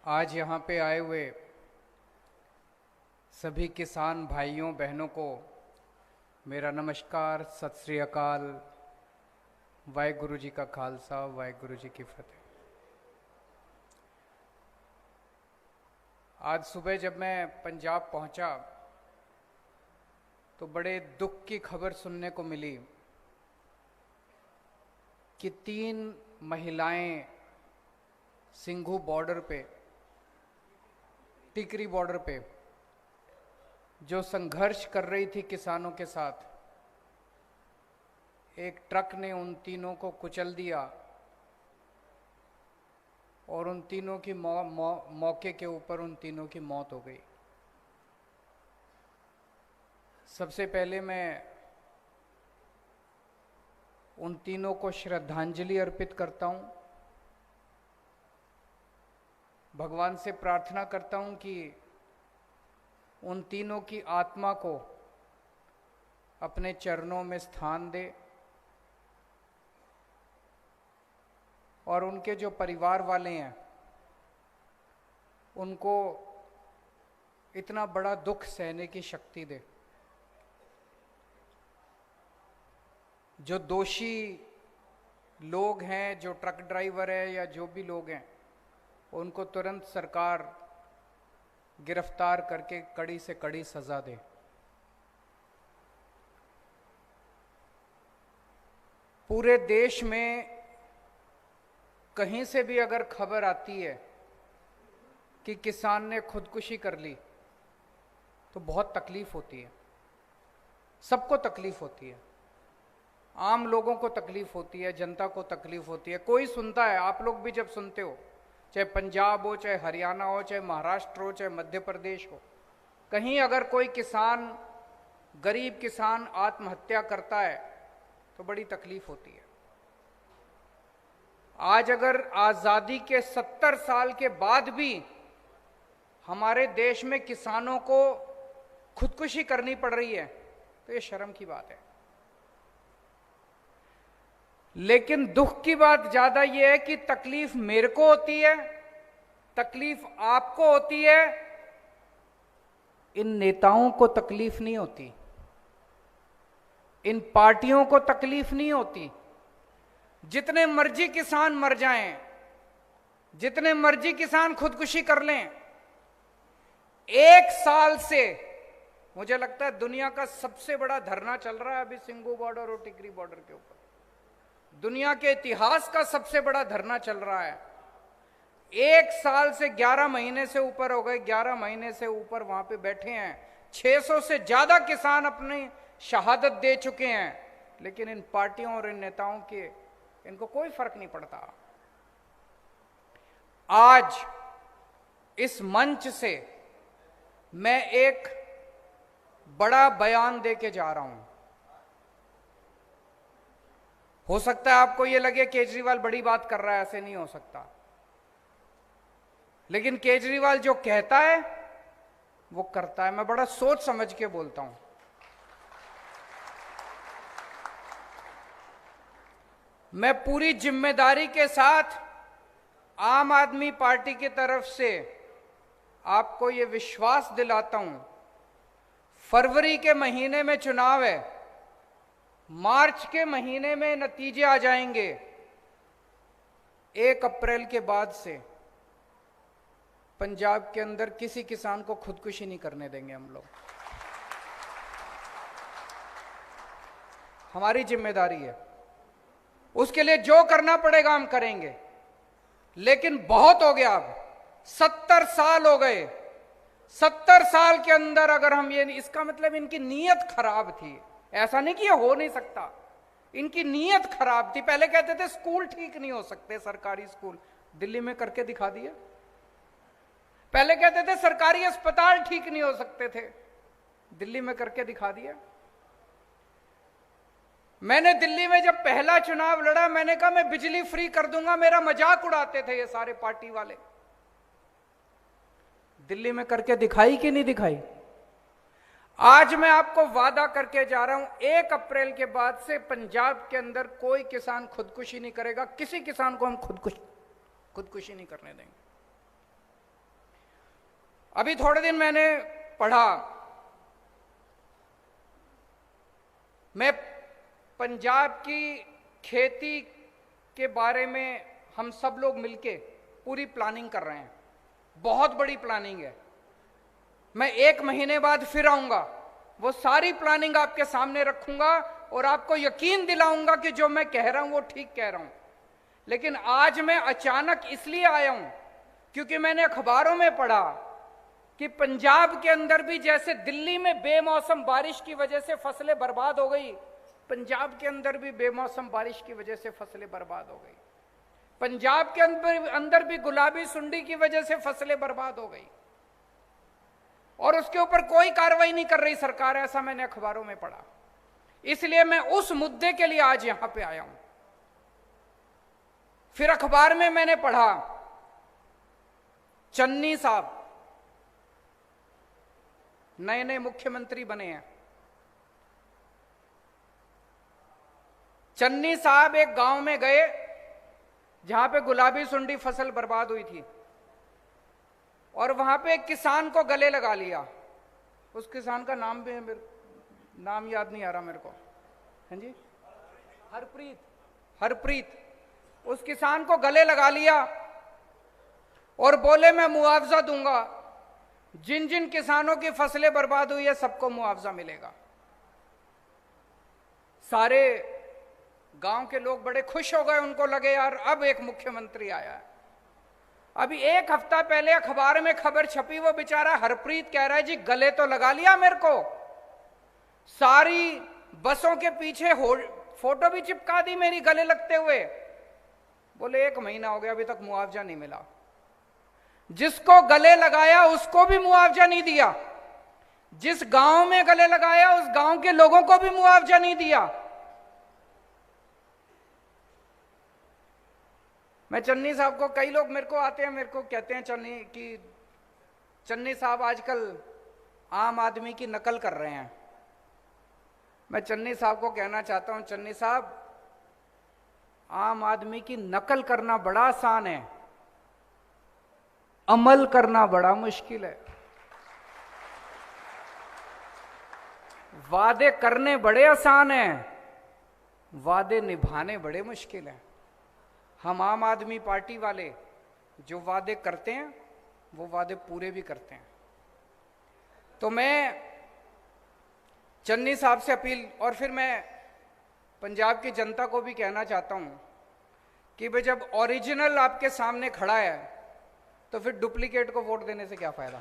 आज यहाँ पे आए हुए सभी किसान भाइयों बहनों को मेरा नमस्कार, सत श्री अकाल, वाहेगुरु जी का खालसा, वाहेगुरु जी की फतेह। आज सुबह जब मैं पंजाब पहुंचा तो बड़े दुख की खबर सुनने को मिली कि 3 महिलाएं सिंघू बॉर्डर पे, टिकरी बॉर्डर पे जो संघर्ष कर रही थी किसानों के साथ, एक ट्रक ने उन तीनों को कुचल दिया और उन तीनों की मौके के ऊपर उन तीनों की मौत हो गई। सबसे पहले मैं उन तीनों को श्रद्धांजलि अर्पित करता हूं। भगवान से प्रार्थना करता हूं कि उन तीनों की आत्मा को अपने चरणों में स्थान दे और उनके जो परिवार वाले हैं उनको इतना बड़ा दुख सहने की शक्ति दे। जो दोषी लोग हैं, जो ट्रक ड्राइवर है या जो भी लोग हैं, उनको तुरंत सरकार गिरफ्तार करके कड़ी से कड़ी सजा दे। पूरे देश में कहीं से भी अगर खबर आती है कि किसान ने खुदकुशी कर ली तो बहुत तकलीफ होती है, सबको तकलीफ होती है, आम लोगों को तकलीफ होती है, जनता को तकलीफ होती है। कोई सुनता है, आप लोग भी जब सुनते हो, चाहे पंजाब हो, चाहे हरियाणा हो, चाहे महाराष्ट्र हो, चाहे मध्य प्रदेश हो, कहीं अगर कोई किसान, गरीब किसान आत्महत्या करता है तो बड़ी तकलीफ होती है। आज अगर आजादी के 70 साल के बाद भी हमारे देश में किसानों को खुदकुशी करनी पड़ रही है तो ये शर्म की बात है। लेकिन दुख की बात ज्यादा यह है कि तकलीफ मेरे को होती है, तकलीफ आपको होती है, इन नेताओं को तकलीफ नहीं होती, इन पार्टियों को तकलीफ नहीं होती। जितने मर्जी किसान मर जाएं, जितने मर्जी किसान खुदकुशी कर लें, 1 साल से मुझे लगता है दुनिया का सबसे बड़ा धरना चल रहा है अभी सिंघू बॉर्डर और टिकरी बॉर्डर के ऊपर। दुनिया के इतिहास का सबसे बड़ा धरना चल रहा है। 1 साल से 11 महीने से ऊपर हो गए, 11 महीने से ऊपर वहां पे बैठे हैं। 600 से ज्यादा किसान अपनी शहादत दे चुके हैं, लेकिन इन पार्टियों और इन नेताओं के इनको कोई फर्क नहीं पड़ता। आज इस मंच से मैं एक बड़ा बयान देके जा रहा हूं। हो सकता है आपको यह लगे केजरीवाल बड़ी बात कर रहा है, ऐसे नहीं हो सकता, लेकिन केजरीवाल जो कहता है वो करता है। मैं बड़ा सोच समझ के बोलता हूं। मैं पूरी जिम्मेदारी के साथ आम आदमी पार्टी की तरफ से आपको यह विश्वास दिलाता हूं, फरवरी के महीने में चुनाव है, मार्च के महीने में नतीजे आ जाएंगे। 1 अप्रैल के बाद से पंजाब के अंदर किसी किसान को खुदकुशी नहीं करने देंगे हम लोग। हमारी जिम्मेदारी है, उसके लिए जो करना पड़ेगा हम करेंगे। लेकिन बहुत हो गया, अब 70 साल हो गए। 70 साल के अंदर अगर हम ये, इसका मतलब इनकी नीयत खराब थी। ऐसा नहीं कि ये हो नहीं सकता, इनकी नीयत खराब थी। पहले कहते थे स्कूल ठीक नहीं हो सकते, सरकारी स्कूल, दिल्ली में करके दिखा दिया। पहले कहते थे सरकारी अस्पताल ठीक नहीं हो सकते थे, दिल्ली में करके दिखा दिया। मैंने दिल्ली में जब पहला चुनाव लड़ा, मैंने कहा मैं बिजली फ्री कर दूंगा, मेरा मजाक उड़ाते थे ये सारे पार्टी वाले। दिल्ली में करके दिखाई कि नहीं दिखाई? आज मैं आपको वादा करके जा रहा हूं, 1 अप्रैल के बाद से पंजाब के अंदर कोई किसान खुदकुशी नहीं करेगा। किसी किसान को हम खुदकुशी नहीं करने देंगे। अभी थोड़े दिन मैंने पढ़ा, मैं पंजाब की खेती के बारे में हम सब लोग मिलके पूरी प्लानिंग कर रहे हैं, बहुत बड़ी प्लानिंग है। मैं 1 महीने बाद फिर आऊंगा, वो सारी प्लानिंग आपके सामने रखूंगा और आपको यकीन दिलाऊंगा कि जो मैं कह रहा हूं वो ठीक कह रहा हूं। लेकिन आज मैं अचानक इसलिए आया हूं क्योंकि मैंने अखबारों में पढ़ा कि पंजाब के अंदर भी जैसे दिल्ली में बेमौसम बारिश की वजह से फसलें बर्बाद हो गई, पंजाब के अंदर भी बेमौसम बारिश की वजह से फसलें बर्बाद हो गई। पंजाब के अंदर भी गुलाबी सुंडी की वजह से फसलें बर्बाद हो गई और उसके ऊपर कोई कार्रवाई नहीं कर रही सरकार, ऐसा मैंने अखबारों में पढ़ा। इसलिए मैं उस मुद्दे के लिए आज यहां पे आया हूं। फिर अखबार में मैंने पढ़ा चन्नी साहब नए नए मुख्यमंत्री बने हैं। चन्नी साहब एक गांव में गए जहां पे गुलाबी सुंडी फसल बर्बाद हुई थी और वहां पे एक किसान को गले लगा लिया। उस किसान का नाम भी नाम याद नहीं आ रहा मेरे को। हाँ जी, हरप्रीत। उस किसान को गले लगा लिया और बोले मैं मुआवजा दूंगा, जिन जिन किसानों की फसलें बर्बाद हुई है सबको मुआवजा मिलेगा। सारे गांव के लोग बड़े खुश हो गए, उनको लगे यार अब एक मुख्यमंत्री आया है। अभी 1 हफ्ता पहले अखबार में खबर छपी, वो बेचारा हरप्रीत कह रहा है जी गले तो लगा लिया मेरे को, सारी बसों के पीछे फोटो भी चिपका दी मेरी गले लगते हुए। बोले 1 महीना हो गया अभी तक मुआवजा नहीं मिला। जिसको गले लगाया उसको भी मुआवजा नहीं दिया, जिस गांव में गले लगाया उस गांव के लोगों को भी मुआवजा नहीं दिया। मैं चन्नी साहब को, कई लोग मेरे को आते हैं, मेरे को कहते हैं चन्नी साहब आजकल आम आदमी की नकल कर रहे हैं। मैं चन्नी साहब को कहना चाहता हूं, चन्नी साहब आम आदमी की नकल करना बड़ा आसान है, अमल करना बड़ा मुश्किल है। वादे करने बड़े आसान हैं, वादे निभाने बड़े मुश्किल हैं। हम आम आदमी पार्टी वाले जो वादे करते हैं वो वादे पूरे भी करते हैं। तो मैं चन्नी साहब से अपील, और फिर मैं पंजाब की जनता को भी कहना चाहता हूं कि भाई जब ओरिजिनल आपके सामने खड़ा है तो फिर डुप्लीकेट को वोट देने से क्या फायदा।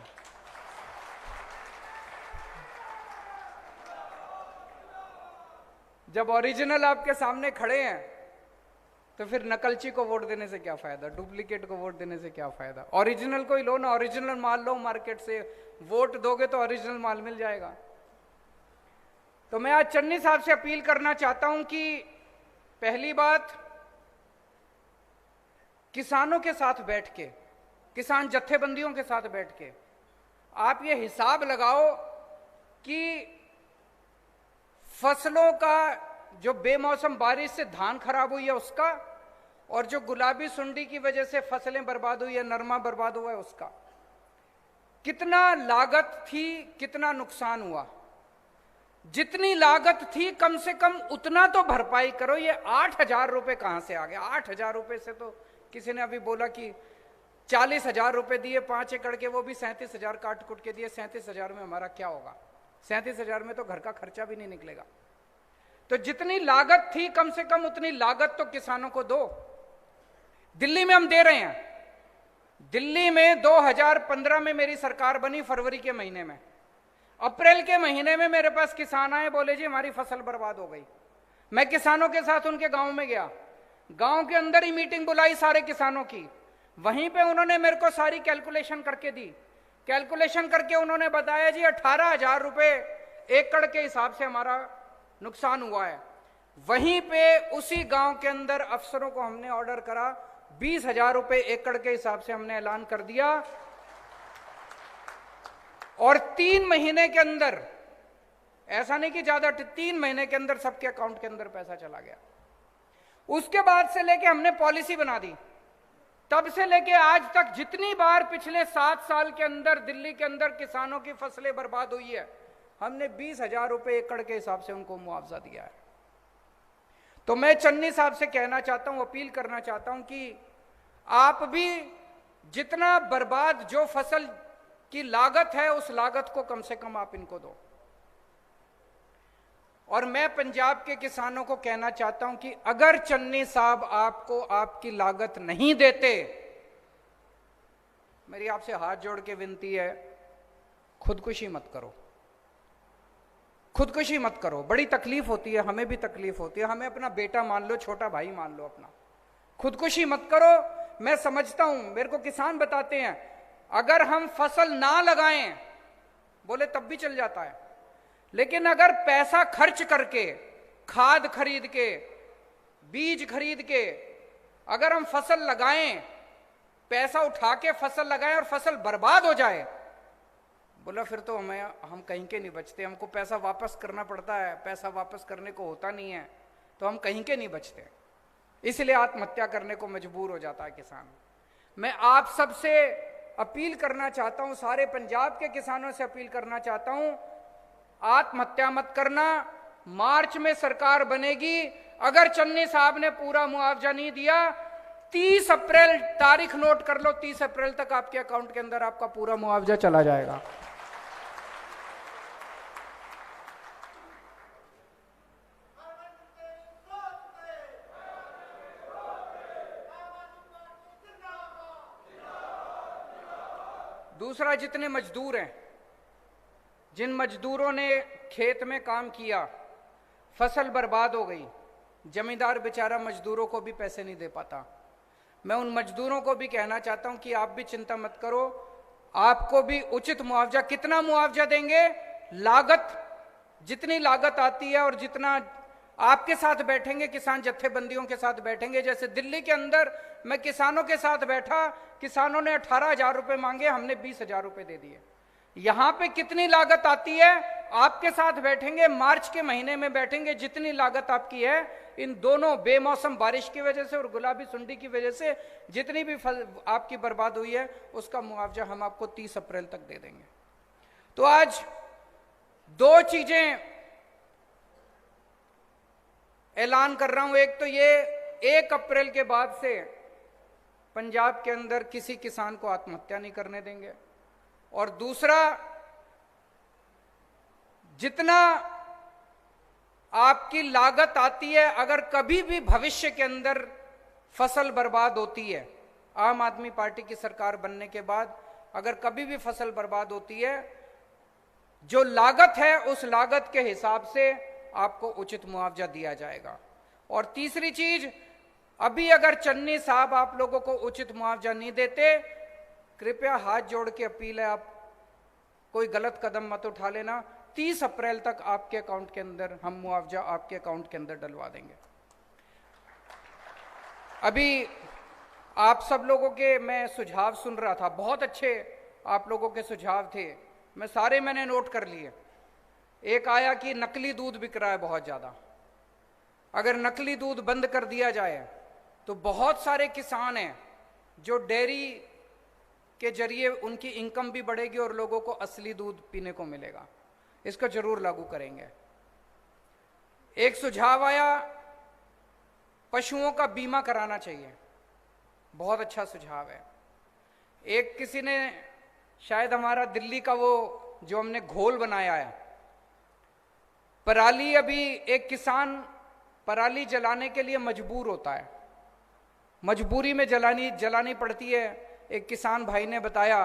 जब ओरिजिनल आपके सामने खड़े हैं तो फिर नकलची को वोट देने से क्या फायदा, डुप्लीकेट को वोट देने से क्या फायदा। ओरिजिनल को ही लो ना, ओरिजिनल माल लो मार्केट से, वोट दोगे तो ओरिजिनल माल मिल जाएगा। तो मैं आज चन्नी साहब से अपील करना चाहता हूं कि पहली बात, किसानों के साथ बैठ के, किसान जत्थेबंदियों के साथ बैठ के आप ये हिसाब लगाओ कि फसलों का जो बेमौसम बारिश से धान खराब हुई है उसका, और जो गुलाबी सुंडी की वजह से फसलें बर्बाद हुई है, नरमा बर्बाद हुआ है उसका, कितना लागत थी, कितना नुकसान हुआ। जितनी लागत थी कम से कम उतना तो भरपाई करो। ये 8,000 रुपए कहां से आ गया? 8,000 रुपए से तो किसी ने अभी बोला कि 40,000 रुपए दिए 5 एकड़ के, वो भी 37,000 काट कुट के दिए। 37,000 में हमारा क्या होगा? 37,000 में तो घर का खर्चा भी नहीं निकलेगा। तो जितनी लागत थी कम से कम उतनी लागत तो किसानों को दो। दिल्ली में हम दे रहे हैं। दिल्ली में 2015 में मेरी सरकार बनी, फरवरी के महीने में। अप्रैल के महीने में मेरे पास किसान आए, बोले जी हमारी फसल बर्बाद हो गई। मैं किसानों के साथ उनके गांव में गया, गांव के अंदर ही मीटिंग बुलाई सारे किसानों की। वहीं पे उन्होंने मेरे को सारी कैलकुलेशन करके दी। कैलकुलेशन करके उन्होंने बताया जी 18,000 रुपए एकड़ के हिसाब से हमारा नुकसान हुआ है। वहीं पे उसी गांव के अंदर अफसरों को हमने ऑर्डर करा, 20,000 रुपए एकड़ के हिसाब से हमने ऐलान कर दिया, और 3 महीने के अंदर, ऐसा नहीं कि ज्यादा, 3 महीने के अंदर सबके अकाउंट के अंदर पैसा चला गया। उसके बाद से लेके हमने पॉलिसी बना दी तब से लेके आज तक जितनी बार पिछले 7 साल के अंदर दिल्ली के अंदर किसानों की फसलें बर्बाद हुई है, हमने 20,000 रुपए एकड़ के हिसाब से उनको मुआवजा दिया है। तो मैं चन्नी साहब से कहना चाहता हूं, अपील करना चाहता हूं कि आप भी जितना बर्बाद जो फसल की लागत है उस लागत को कम से कम आप इनको दो। और मैं पंजाब के किसानों को कहना चाहता हूं कि अगर चन्नी साहब आपको आपकी लागत नहीं देते, मेरी आपसे हाथ जोड़ के विनती है, खुदकुशी मत करो, खुदकुशी मत करो। बड़ी तकलीफ होती है, हमें भी तकलीफ होती है, हमें अपना बेटा मान लो, छोटा भाई मान लो अपना, खुदकुशी मत करो। मैं समझता हूं, मेरे को किसान बताते हैं अगर हम फसल ना लगाएं, बोले तब भी चल जाता है, लेकिन अगर पैसा खर्च करके, खाद खरीद के, बीज खरीद के अगर हम फसल लगाएं, पैसा उठा के फसल लगाएं और फसल बर्बाद हो जाए, बोला फिर तो हम कहीं के नहीं बचते, हमको पैसा वापस करना पड़ता है, पैसा वापस करने को होता नहीं है, तो हम कहीं के नहीं बचते, इसलिए आत्महत्या करने को मजबूर हो जाता है किसान। मैं आप सबसे अपील करना चाहता हूं, सारे पंजाब के किसानों से अपील करना चाहता हूं, आत्महत्या मत करना। मार्च में सरकार बनेगी, अगर चन्नी साहब ने पूरा मुआवजा नहीं दिया, 30 अप्रैल तारीख नोट कर लो, 30 अप्रैल तक आपके अकाउंट के अंदर आपका पूरा मुआवजा चला जाएगा। दूसरा, जितने मजदूर हैं, जिन मजदूरों ने खेत में काम किया, फसल बर्बाद हो गई, जमींदार बेचारा मजदूरों को भी पैसे नहीं दे पाता। मैं उन मजदूरों को भी कहना चाहता हूं कि आप भी चिंता मत करो, आपको भी उचित मुआवजा, कितना मुआवजा देंगे, लागत, जितनी लागत आती है और जितना आपके साथ बैठेंगे, किसान जत्थेबंदियों के साथ बैठेंगे। जैसे दिल्ली के अंदर मैं किसानों के साथ बैठा, किसानों ने 18,000 रुपए मांगे, हमने 20,000 रुपए दे दिए। यहां पे कितनी लागत आती है, आपके साथ बैठेंगे, मार्च के महीने में बैठेंगे, जितनी लागत आपकी है, इन दोनों बेमौसम बारिश की वजह से और गुलाबी सुंडी की वजह से जितनी भी आपकी बर्बाद हुई है, उसका मुआवजा हम आपको 30 अप्रैल तक दे देंगे। तो आज 2 चीजें ऐलान कर रहा हूं। एक तो ये, 1 अप्रैल के बाद से पंजाब के अंदर किसी किसान को आत्महत्या नहीं करने देंगे। और दूसरा, जितना आपकी लागत आती है, अगर कभी भी भविष्य के अंदर फसल बर्बाद होती है, आम आदमी पार्टी की सरकार बनने के बाद अगर कभी भी फसल बर्बाद होती है, जो लागत है उस लागत के हिसाब से आपको उचित मुआवजा दिया जाएगा। और तीसरी चीज, अभी अगर चन्नी साहब आप लोगों को उचित मुआवजा नहीं देते, कृपया हाथ जोड़ के अपील है, आप कोई गलत कदम मत उठा लेना। 30 अप्रैल तक आपके अकाउंट के अंदर हम मुआवजा आपके अकाउंट के अंदर डलवा देंगे। अभी आप सब लोगों के मैं सुझाव सुन रहा था, बहुत अच्छे आप लोगों के सुझाव थे, मैंने नोट कर लिए। एक आया कि नकली दूध बिक रहा है बहुत ज्यादा, अगर नकली दूध बंद कर दिया जाए तो बहुत सारे किसान हैं जो डेयरी के जरिए उनकी इनकम भी बढ़ेगी और लोगों को असली दूध पीने को मिलेगा। इसको जरूर लागू करेंगे। एक सुझाव आया, पशुओं का बीमा कराना चाहिए, बहुत अच्छा सुझाव है। एक किसी ने, शायद हमारा दिल्ली का वो जो हमने घोल बनाया है, पराली, अभी एक किसान पराली जलाने के लिए मजबूर होता है, मजबूरी में जलानी पड़ती है। एक किसान भाई ने बताया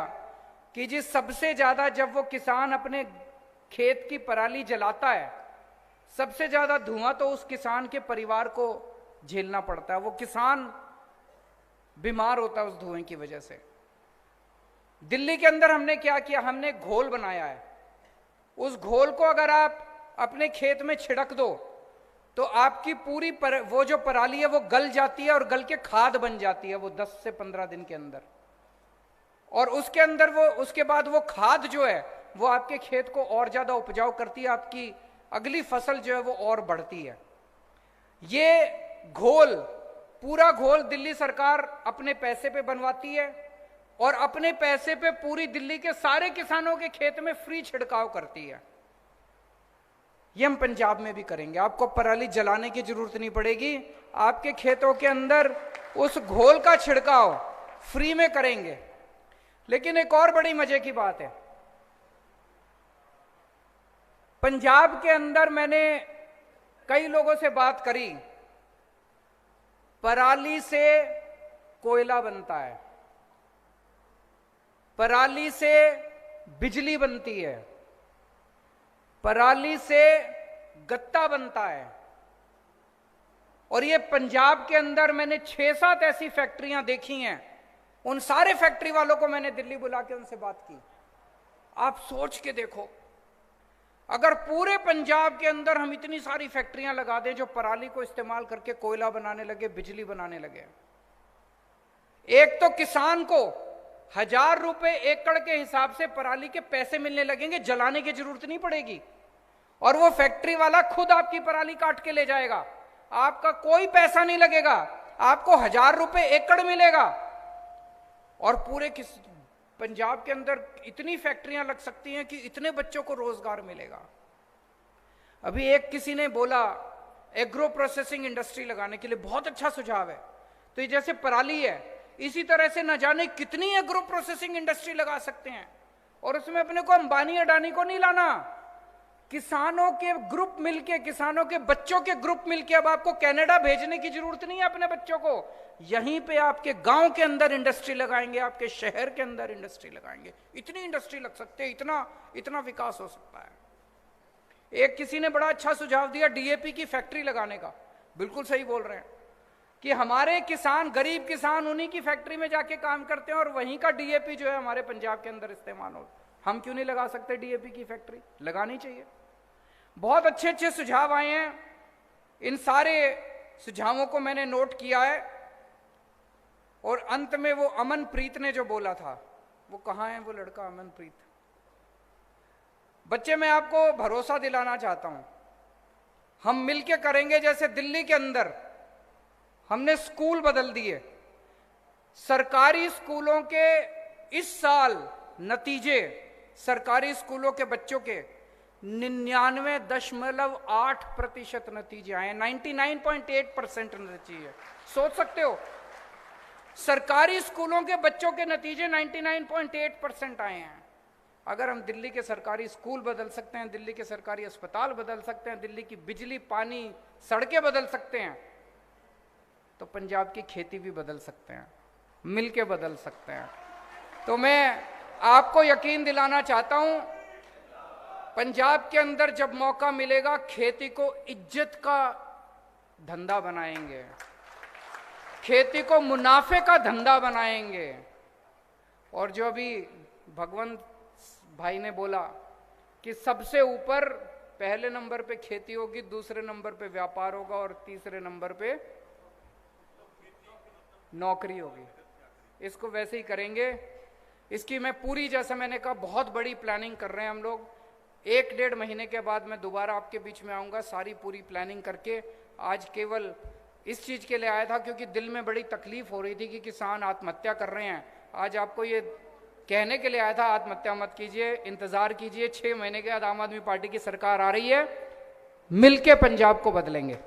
कि जी सबसे ज्यादा जब वो किसान अपने खेत की पराली जलाता है, सबसे ज्यादा धुआं तो उस किसान के परिवार को झेलना पड़ता है, वो किसान बीमार होता है उस धुएं की वजह से। दिल्ली के अंदर हमने क्या किया, हमने घोल बनाया है, उस घोल को अगर आप अपने खेत में छिड़क दो तो आपकी पूरी वो जो पराली है वो गल जाती है और गल के खाद बन जाती है, वो 10 से 15 दिन के अंदर। और उसके अंदर वो, उसके बाद वो खाद जो है वो आपके खेत को और ज्यादा उपजाऊ करती है, आपकी अगली फसल जो है वो और बढ़ती है। ये घोल पूरा घोल दिल्ली सरकार अपने पैसे पे बनवाती है और अपने पैसे पे पूरी दिल्ली के सारे किसानों के खेत में फ्री छिड़काव करती है। ये हम पंजाब में भी करेंगे। आपको पराली जलाने की जरूरत नहीं पड़ेगी, आपके खेतों के अंदर उस घोल का छिड़काव फ्री में करेंगे। लेकिन एक और बड़ी मजे की बात है, पंजाब के अंदर मैंने कई लोगों से बात करी, पराली से कोयला बनता है, पराली से बिजली बनती है, पराली से गत्ता बनता है। और ये पंजाब के अंदर मैंने 6-7 ऐसी फैक्ट्रियां देखी हैं। उन सारे फैक्ट्री वालों को मैंने दिल्ली बुला के उनसे बात की। आप सोच के देखो, अगर पूरे पंजाब के अंदर हम इतनी सारी फैक्ट्रियां लगा दें जो पराली को इस्तेमाल करके कोयला बनाने लगे, बिजली बनाने लगे, एक तो किसान को 1000 रुपए एकड़ के हिसाब से पराली के पैसे मिलने लगेंगे, जलाने की जरूरत नहीं पड़ेगी। और वो फैक्ट्री वाला खुद आपकी पराली काट के ले जाएगा, आपका कोई पैसा नहीं लगेगा, आपको 1000 रुपए एकड़ मिलेगा। और पूरे पंजाब के अंदर इतनी फैक्ट्रियां लग सकती हैं कि इतने बच्चों को रोजगार मिलेगा। अभी एक किसी ने बोला एग्रो प्रोसेसिंग इंडस्ट्री लगाने के लिए, बहुत अच्छा सुझाव है। तो ये जैसे पराली है, इसी तरह से न जाने कितनी एग्रो प्रोसेसिंग इंडस्ट्री लगा सकते हैं। और उसमें अपने को अंबानी अडानी को नहीं लाना, किसानों के ग्रुप मिलके, किसानों के बच्चों के ग्रुप मिलके। अब आपको कनाडा भेजने की जरूरत नहीं है अपने बच्चों को, यहीं पे आपके गांव के अंदर इंडस्ट्री लगाएंगे, आपके शहर के अंदर इंडस्ट्री लगाएंगे। इतनी इंडस्ट्री लग सकते हैं, इतना विकास हो सकता है। एक किसी ने बड़ा अच्छा सुझाव दिया डीएपी की फैक्ट्री लगाने का। बिल्कुल सही बोल रहे हैं कि हमारे किसान, गरीब किसान उन्हीं की फैक्ट्री में जाके काम करते हैं और वहीं का डीएपी जो है हमारे पंजाब के अंदर इस्तेमाल हो। हम क्यों नहीं लगा सकते डीएपी की फैक्ट्री? लगानी चाहिए। बहुत अच्छे अच्छे सुझाव आए हैं, इन सारे सुझावों को मैंने नोट किया है। और अंत में वो अमनप्रीत ने जो बोला था, वो कहाँ है वो लड़का अमनप्रीत? बच्चे, मैं आपको भरोसा दिलाना चाहता हूं, हम मिलके करेंगे। जैसे दिल्ली के अंदर हमने स्कूल बदल दिए, सरकारी स्कूलों के इस साल नतीजे, सरकारी स्कूलों के बच्चों के 99.8% नतीजे आए, 99.8% नतीजे। सोच सकते हो, सरकारी स्कूलों के बच्चों के नतीजे 99.8% आए हैं। अगर हम दिल्ली के सरकारी स्कूल बदल सकते हैं, दिल्ली के सरकारी अस्पताल बदल सकते हैं, दिल्ली की बिजली, पानी, सड़कें बदल सकते हैं, तो पंजाब की खेती भी बदल सकते हैं, मिलके बदल सकते हैं। तो मैं आपको यकीन दिलाना चाहता हूं, पंजाब के अंदर जब मौका मिलेगा, खेती को इज्जत का धंधा बनाएंगे, खेती को मुनाफे का धंधा बनाएंगे। और जो अभी भगवंत भाई ने बोला कि सबसे ऊपर पहले नंबर पे खेती होगी, दूसरे नंबर पे व्यापार होगा और तीसरे नंबर पे नौकरी होगी, इसको वैसे ही करेंगे। इसकी मैं पूरी, जैसा मैंने कहा, बहुत बड़ी प्लानिंग कर रहे हैं हम लोग। 1-1.5 महीने के बाद मैं दोबारा आपके बीच में आऊँगा सारी पूरी प्लानिंग करके। आज केवल इस चीज़ के लिए आया था क्योंकि दिल में बड़ी तकलीफ हो रही थी कि किसान आत्महत्या कर रहे हैं। आज आपको ये कहने के लिए आया था, आत्महत्या मत कीजिए, इंतज़ार कीजिए। 6 महीने के बाद आम आदमी पार्टी की सरकार आ रही है, मिलके पंजाब को बदलेंगे।